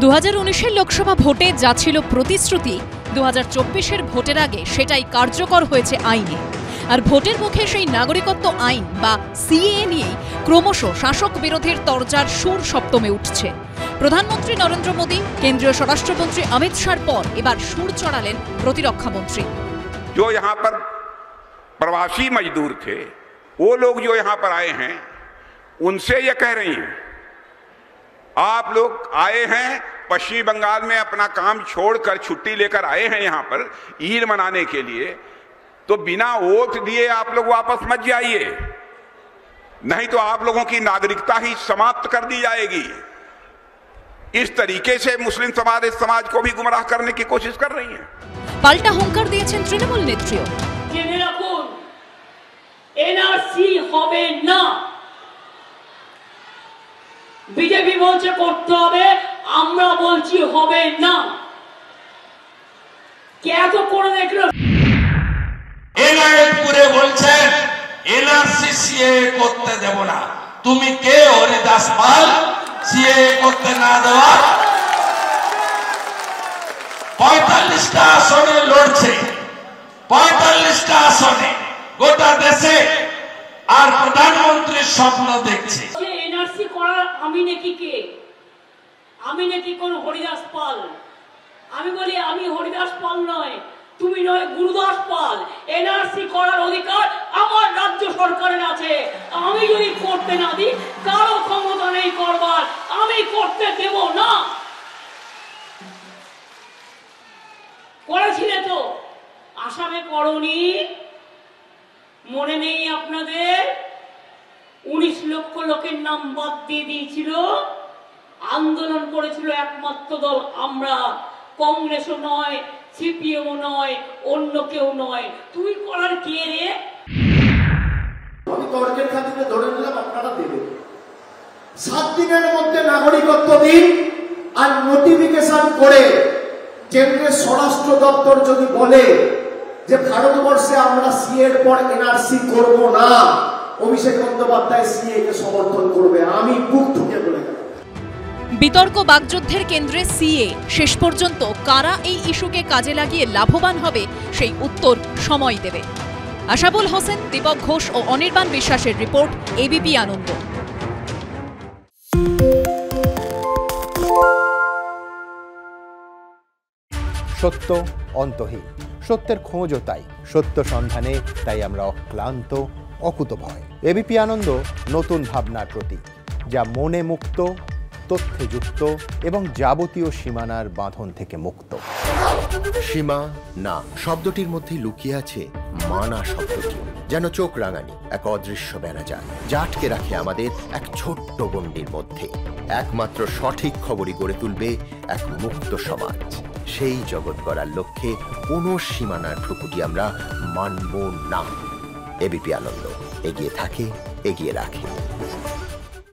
2019-এর লোকসভা ভোটে যা ছিল প্রতিশ্রুতি, 2024-এর ভোটের আগে সেটাই কার্যকর হয়েছে আইনে। আর ভোটের মুখে সেই নাগরিকত্ব আইন বা সিএএ নিয়েই ক্রমশ শাসক বিরোধীর তরজার সুর সপ্তমে উঠছে। প্রধানমন্ত্রী নরেন্দ্র মোদী, কেন্দ্রীয় স্বরাষ্ট্রমন্ত্রী অমিত শাহর পর এবার সুর চড়ালেন প্রতিরক্ষা মন্ত্রী। जो यहाँ पर प्रवासी मजदूर थे, वो लोग जो यहाँ पर आए हैं, उनसे ये कह रही हैं, आप लोग आए हैं पश्चिम बंगाल में अपना काम छोड़कर छुट्टी लेकर आए हैं यहाँ पर ईद मनाने के लिए, तो बिना वोट दिए आप लोग वापस मत जाइए, नहीं तो आप लोगों की नागरिकता ही समाप्त कर दी जाएगी। इस तरीके से मुस्लिम समाज इस समाज को भी गुमराह करने की कोशिश कर रही है। পাল্টা হুঙ্কার দিয়েছেন তৃণমূল নেত্রীও। জেনে রাখুন, এনআরসি হবে না। বিজেপি বলছে করতে হবে, আমরা বলছি হবে না। কে এত করে দেখলো? এনআইপুরে বলছেন এনআরসি সিএ করতে দেব না। তুমি কে হরিদাস পাল সিএ করতে না দেওয়া? 45টা আসনে লড়ছে, 45টা আসনে গোটা দেশে, আর প্রধানমন্ত্রীর স্বপ্ন দেখছে। এনআরসি করার আমি নাকি কে? আমি নাকি কোন হরিদাস পাল? আমি বলি আমি হরিদাস পাল নয়, তুমি নয় গুরুদাস পাল। এনআরসি করার অধিকার আমার রাজ্য সরকারের আছে। আমি যদি করতে না দিই, কারো ক্ষমতা নেই করবার, আমি করতে দেব না। করেছিলে তো, আসামে করনি? মনে নেই আপনাদের? 19 লক্ষ লোকের নাম বাদ দিয়ে দিয়েছিল। আন্দোলন করেছিল একমাত্র দল আমরা, কংগ্রেসও নয়, সিপিএমও নয়, অন্য কেউ নয়। তুই করার কে রে? আমি তর্কের খাতিরে ধরে নিলাম আপনারা দেবেন। 7 দিনের মধ্যে নাগরিকত্ব দিন, আর নোটিফিকেশন করে কেন্দ্রের স্বরাষ্ট্র দপ্তর যদি বলে যে ভারতবর্ষে আমরা সিএর পর এনআরসি করব না, অভিষেক বন্দ্যোপাধ্যায় সিএ কে সমর্থন করবে, আমি বুক ঠুকে বলে গেলাম। বিতর্ক বাগযুদ্ধের কেন্দ্রে সিএ, শেষ পর্যন্ত কারা এই ইস্যুকে কাজে লাগিয়ে লাভবান হবে সেই উত্তর সময় দেবে। আশাবুল হোসেন, দীপক ঘোষ ও অনির্বাণ বিশ্বাসের রিপোর্ট, এবিপি আনন্দ। সত্য অন্তহীন, সত্যের খোঁজও তাই, সত্য সন্ধানে তাই আমরা অক্লান্ত, অকুতভয়। এবিপি আনন্দ নতুন ভাবনার প্রতীক, যা মনে মুক্ত, তথ্যে যুক্ত এবং যাবতীয় সীমানার বাঁধন থেকে মুক্ত। সীমা না শব্দটির মধ্যে লুকিয়ে আছে মানা শব্দটি, যেন চোখ রাঙানি এক অদৃশ্য ব্যানাজার, যা আটকে রাখে আমাদের এক ছোট্ট গণ্ডির মধ্যে। একমাত্র সঠিক খবরই গড়ে তুলবে এক মুক্ত সমাজ। সেই জগৎ গড়ার লক্ষ্যে কোনো সীমানার ঠুকুটি আমরা মানব না। এবিপি আনন্দ এগিয়ে থাকে, এগিয়ে রাখে।